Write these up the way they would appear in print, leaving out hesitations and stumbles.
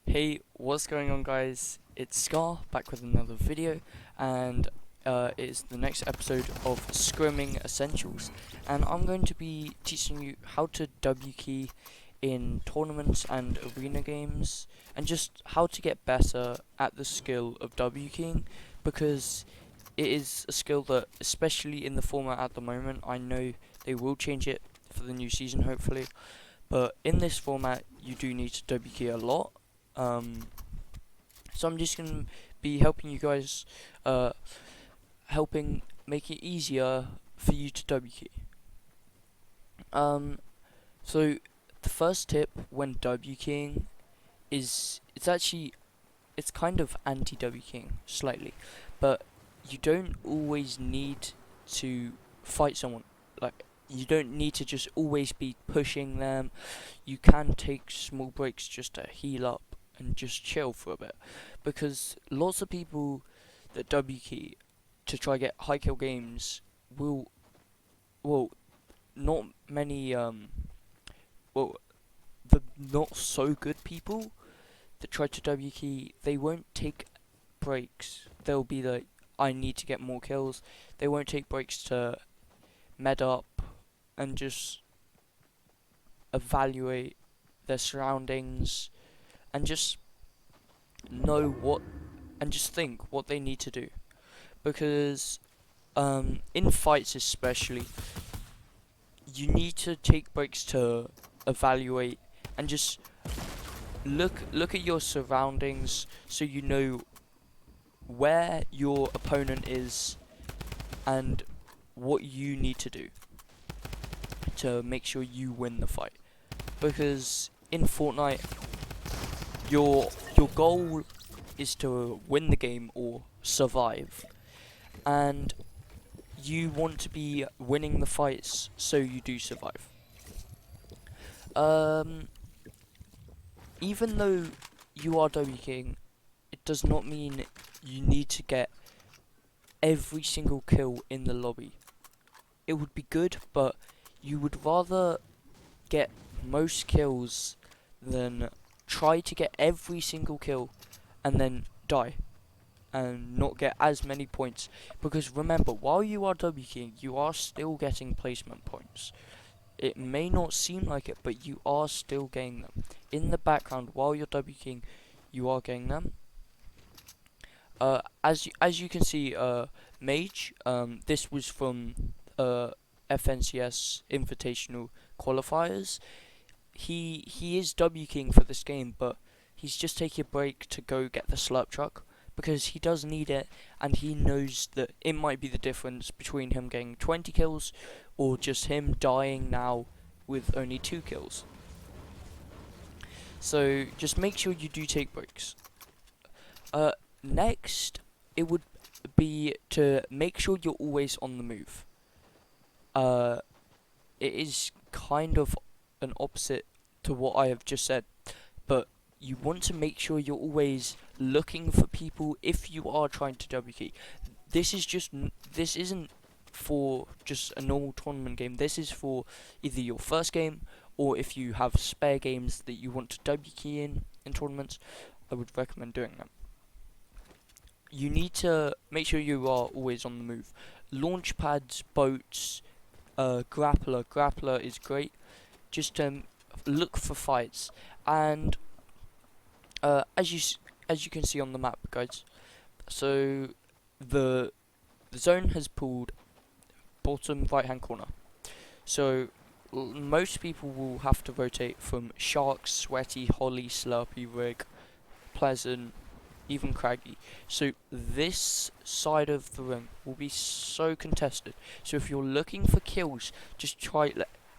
Hey, what's going on, guys? It's Scar back with another video, and it's the next episode of Scrimming Essentials. And I'm going to be teaching you how to W key in tournaments and arena games, and just how to get better at the skill of W keying, because it is a skill that, especially in the format at the moment, I know they will change it for the new season, hopefully. But in this format, you do need to W key a lot. Um, so I'm just gonna be helping you guys, helping make it easier for you to W key. Um, so the first tip when W keying is it's kind of anti W keying slightly, but you don't always need to fight someone. Like, you don't need to just always be pushing them. You can take small breaks just to heal up and just chill for a bit, because lots of people that W key to try get high kill games will well not many well the not so good people that try to W key, they won't take breaks. They'll be like, I need to get more kills. They won't take breaks to med up and just evaluate their surroundings and just know what and just think what they need to do, because in fights especially, you need to take breaks to evaluate and just look at your surroundings so you know where your opponent is and what you need to do to make sure you win the fight. Because in Fortnite, your goal is to win the game or survive, and you want to be winning the fights so you do survive. Um, Even though you are W king, it does not mean you need to get every single kill in the lobby. It would be good, but you would rather get most kills than try to get every single kill and then die and not get as many points. Because remember, while you are W keying, you are still getting placement points. It may not seem like it, but you are still getting them. In the background, while you're W keying, you are getting them. As you can see, Mage, this was from FNCS Invitational qualifiers. He is W keying for this game, but he's just taking a break to go get the slurp truck, because he does need it, and he knows that it might be the difference between him getting 20 kills or just him dying now with only 2 kills. So just make sure you do take breaks. Next, it would be to make sure you're always on the move. It is kind of an opposite to what I have just said, but you want to make sure you're always looking for people if you are trying to W key. This isn't for just a normal tournament game. This is for either your first game, or if you have spare games that you want to W key in tournaments, I would recommend doing that. You need to make sure you are always on the move. Launchpads, boats, grappler is great. Just look for fights, and as you can see on the map, guys. So the zone has pulled bottom right hand corner. So most people will have to rotate from Shark, Sweaty, Holly, Slurpy, Rig, Pleasant, even Craggy. So this side of the ring will be so contested. So if you're looking for kills, just try.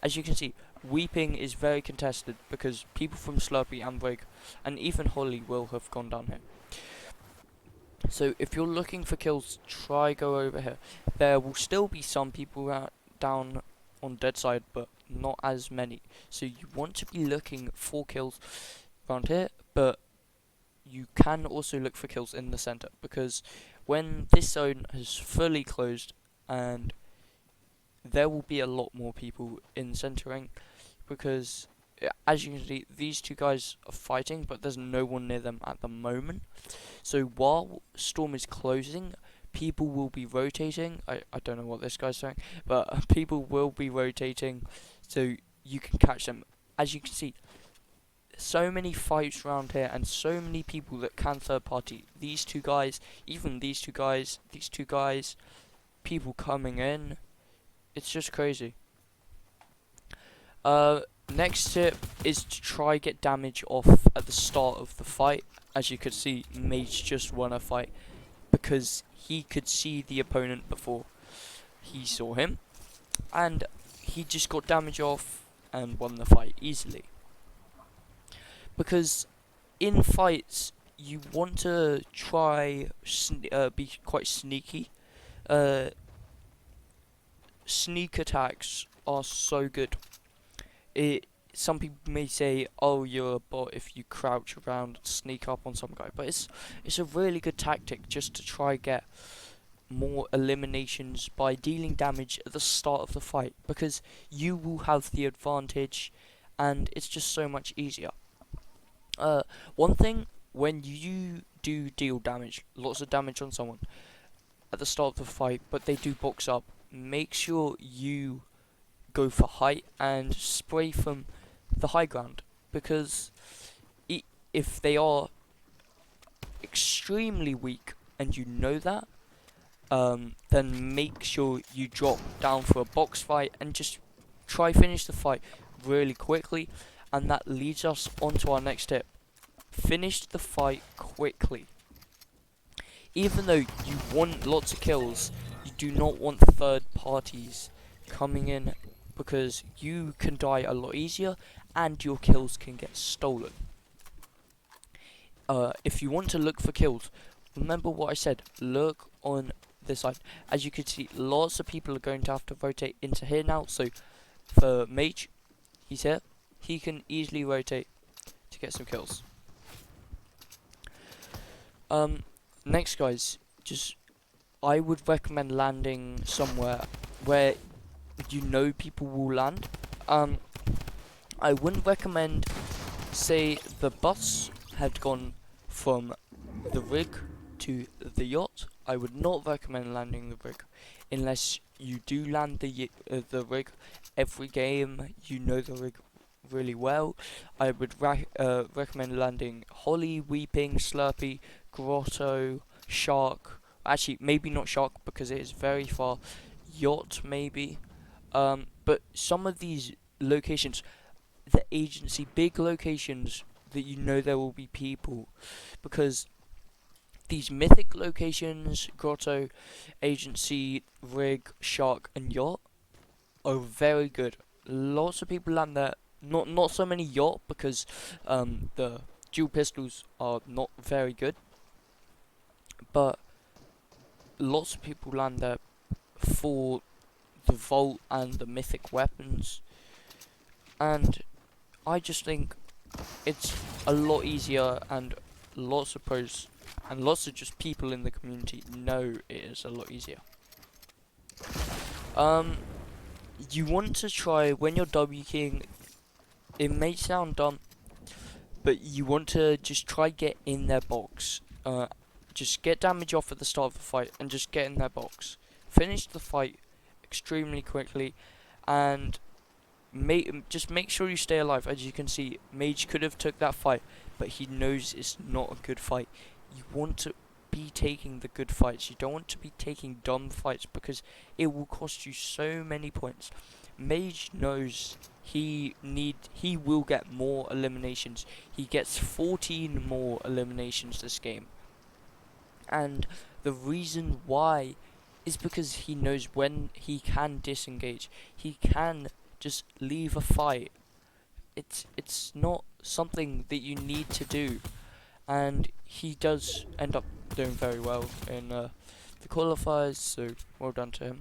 As you can see, Weeping is very contested because people from Slurpy and Rig and even Holly will have gone down here. So if you're looking for kills, try go over here. There will still be some people down on dead side, but not as many. So you want to be looking for kills around here, but you can also look for kills in the center, because when this zone has fully closed, and there will be a lot more people in centering, because as you can see, these two guys are fighting, but there's no one near them at the moment. So while Storm is closing, people will be rotating. I don't know what this guy's saying, but people will be rotating, so you can catch them. As you can see, so many fights around here, and so many people that can third party. These two guys, even these two guys, people coming in. It's just crazy. Next tip is to try get damage off at the start of the fight. As you could see, Mage just won a fight because he could see the opponent before he saw him, and he just got damage off and won the fight easily. Because in fights, you want to try be quite sneaky. Sneak attacks are so good. Some people may say, "Oh, you're a bot if you crouch around and sneak up on some guy," but it's a really good tactic just to try get more eliminations by dealing damage at the start of the fight, because you will have the advantage, and it's just so much easier. One thing, when you do deal damage, lots of damage on someone at the start of the fight, but they do box up, make sure you go for height and spray from the high ground, because if they are extremely weak and you know that, then make sure you drop down for a box fight and just try finish the fight really quickly. And that leads us on to our next tip: finish the fight quickly. Even though you want lots of kills, you do not want third parties coming in, because you can die a lot easier and your kills can get stolen. If you want to look for kills, remember what I said, look on this side. As you can see, lots of people are going to have to rotate into here now. So for Mage, he's here, he can easily rotate to get some kills. Next guys, I would recommend landing somewhere where you know people will land. I wouldn't recommend, say the bus had gone from the rig to the yacht. I would not recommend landing the rig unless you do land the rig every game. You know the rig really well. I would recommend landing Holly, Weeping, Slurpee, Grotto, Shark. Actually, maybe not Shark because it is very far. Yacht maybe. But some of these locations, the agency, big locations that you know there will be people, because these mythic locations, Grotto, agency, rig, Shark, and yacht, are very good. Lots of people land there. Not so many yacht, because the dual pistols are not very good, but lots of people land there for the vault and the mythic weapons. And I just think it's a lot easier, and lots of pros and lots of just people in the community know it is a lot easier. You want to try, when you're W keying, it may sound dumb, but you want to just try get in their box. Just get damage off at the start of the fight and just get in their box. Finish the fight extremely quickly, and just make sure you stay alive. As you can see, Mage could have took that fight, but he knows it's not a good fight. You want to be taking the good fights. You don't want to be taking dumb fights, because it will cost you so many points. Mage knows he will get more eliminations. He gets 14 more eliminations this game, and the reason why is because he knows when he can disengage. He can just leave a fight. It's not something that you need to do, and he does end up doing very well in the qualifiers, so well done to him.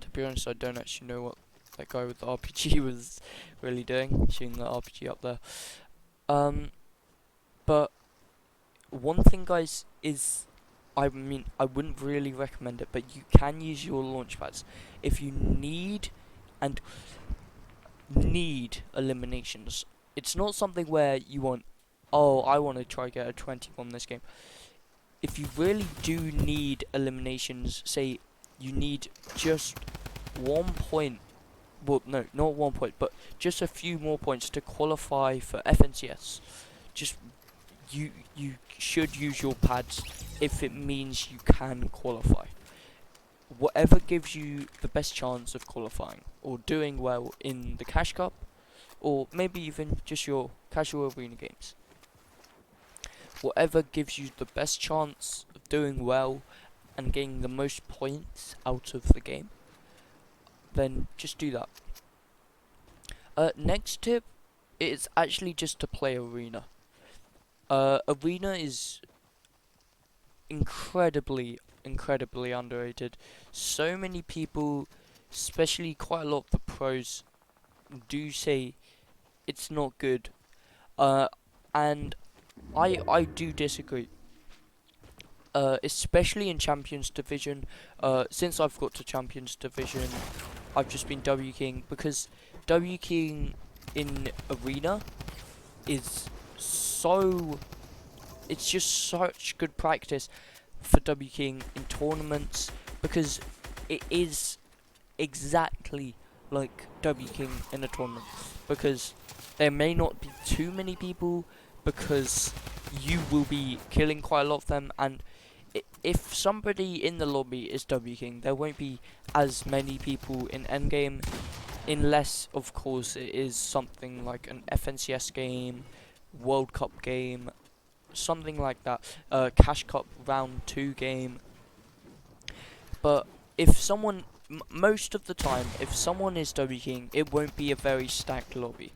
To be honest, I don't actually know what that guy with the RPG was really doing, shooting the RPG up there. But one thing, guys, is, I mean, I wouldn't really recommend it, but you can use your launchpads if you need. And need eliminations. It's not something where you want, oh, I want to try get a 20 on this game. If you really do need eliminations, say you need just 1 point, well, no, not 1 point, but just a few more points to qualify for FNCS. Just you should use your pads if it means you can qualify. Whatever gives you the best chance of qualifying or doing well in the Cash Cup, or maybe even just your casual arena games. Whatever gives you the best chance of doing well and getting the most points out of the game, then just do that. Next tip is actually just to play arena. Arena is incredibly underrated. So many people, especially quite a lot of the pros, do say it's not good. And I do disagree. Especially in Champions Division. Since I've got to Champions Division, I've just been W King, because W King in Arena is so, it's just such good practice for W King in tournaments, because it is exactly like W King in a tournament, because there may not be too many people, because you will be killing quite a lot of them, and if somebody in the lobby is W King, there won't be as many people in endgame, unless of course it is something like an FNCS game, World Cup game, something like that, Cash Cup round 2 game. But if someone, most of the time, if someone is W King, it won't be a very stacked lobby,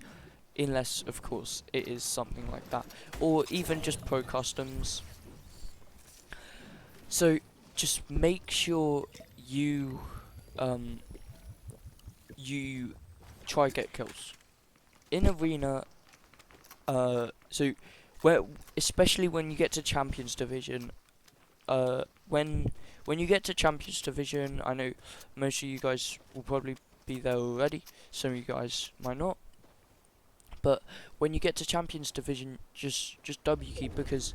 unless of course it is something like that, or even just pro customs. So just make sure you you try get kills in arena. So where, especially when you get to Champions Division, when you get to Champions Division, I know most of you guys will probably be there already. Some of you guys might not. But when you get to Champions Division, just W key, because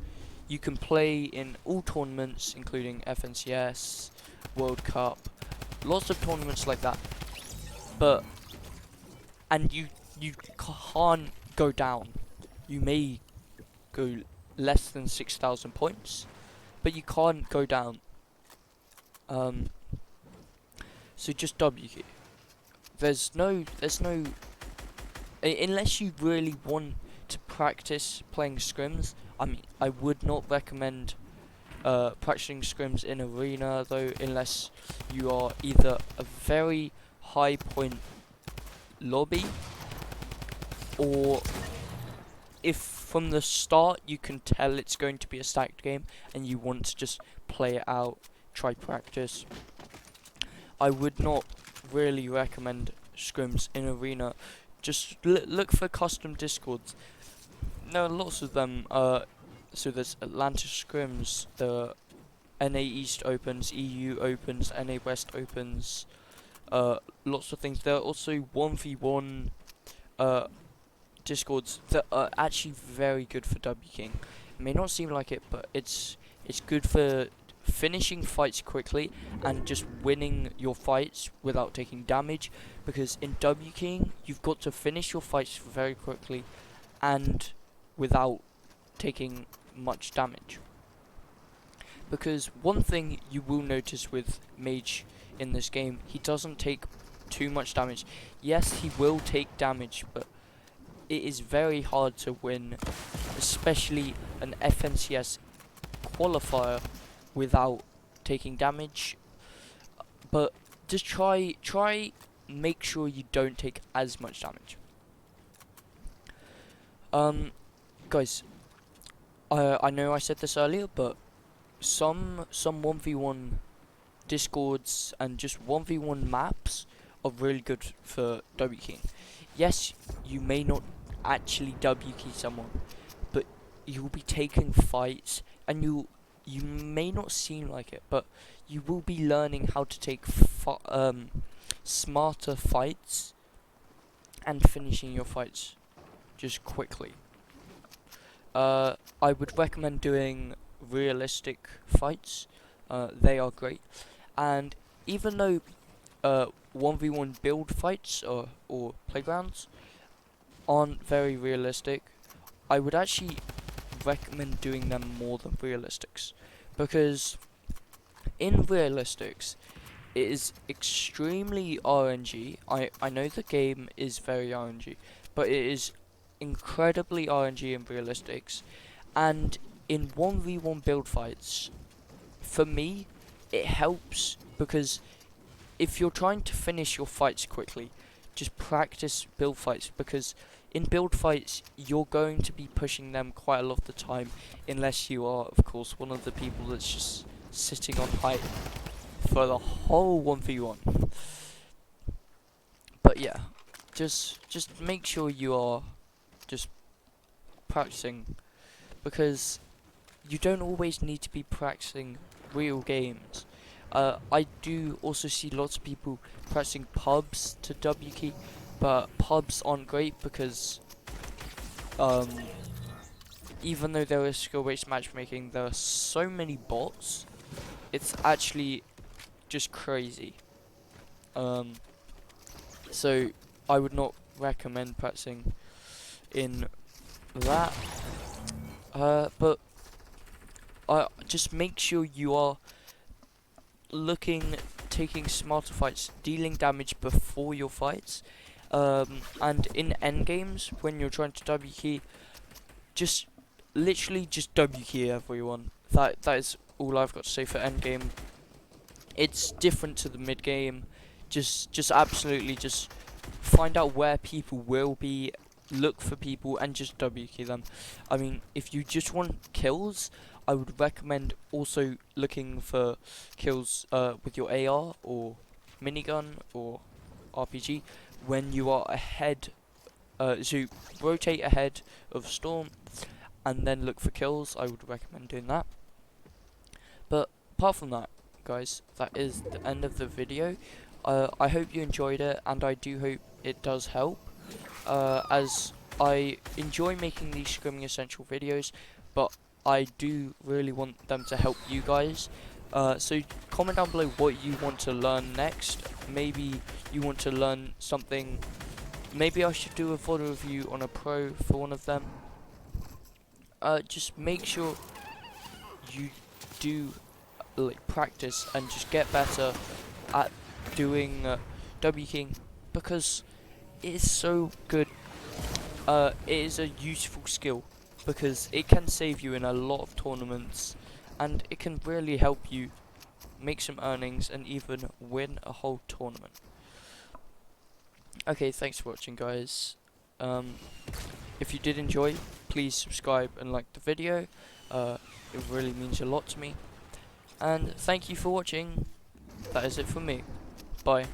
you can play in all tournaments, including FNCS, World Cup, lots of tournaments like that. But and you can't go down. You may go less than 6,000 points, but you can't go down. So just W key. There's no unless you really want to practice playing scrims. I mean, I would not recommend practicing scrims in arena though, unless you are either a very high point lobby, or if from the start you can tell it's going to be a stacked game and you want to just play it out, try practice. I would not really recommend scrims in arena. Just look for custom discords. There are lots of them. So there's Atlanta Scrims, the NA East opens, EU opens, NA West opens. Lots of things. There are also 1v1 discords that are actually very good for W King. It may not seem like it, but it's good for finishing fights quickly and just winning your fights without taking damage, because in W King you've got to finish your fights very quickly and without taking much damage. Because one thing you will notice with Mage in this game, he doesn't take too much damage. Yes, he will take damage, but it is very hard to win, especially an FNCS qualifier, without taking damage. But just try make sure you don't take as much damage. Guys, I know I said this earlier, but some 1v1 discords and just 1v1 maps are really good for W King. Yes, you may not actually W key someone, but you'll be taking fights, and you may not seem like it, but you will be learning how to take smarter fights, and finishing your fights just quickly. I would recommend doing realistic fights. They are great, and even though 1v1 build fights or playgrounds aren't very realistic, I would actually recommend doing them more than realistics, because in realistics it is extremely RNG. I know the game is very RNG, but it is incredibly RNG in realistics, and in 1v1 build fights, for me, it helps because if you're trying to finish your fights quickly, just practice build fights, because in build fights you're going to be pushing them quite a lot of the time, unless you are, of course, one of the people that's just sitting on height for the whole 1v1. But yeah, just make sure you are just practicing, because you don't always need to be practicing real games. I do also see lots of people practicing pubs to W key, but pubs aren't great because even though there is skill-based matchmaking, there are so many bots. It's actually just crazy. So I would not recommend practicing in that. But just make sure you are taking smarter fights, dealing damage before your fights, and in endgames when you're trying to W key, just literally just W key everyone. That is all I've got to say for endgame. It's different to the mid game. Just absolutely just find out where people will be, look for people, and just W key them. I mean, if you just want kills, I would recommend also looking for kills with your AR or minigun or RPG when you are ahead. So rotate ahead of Storm and then look for kills. I would recommend doing that. But apart from that, guys, that is the end of the video. I hope you enjoyed it, and I do hope it does help, as I enjoy making these Scrimming Essential videos, but I do really want them to help you guys. So comment down below what you want to learn next. Maybe you want to learn something. Maybe I should do a VOD review on a pro for one of them. Just make sure you do practice and just get better at doing W keying, because it is so good. It is a useful skill because it can save you in a lot of tournaments, and it can really help you make some earnings and even win a whole tournament. Okay, thanks for watching, guys. If you did enjoy, please subscribe and like the video. It really means a lot to me. And thank you for watching. That is it from me. Bye.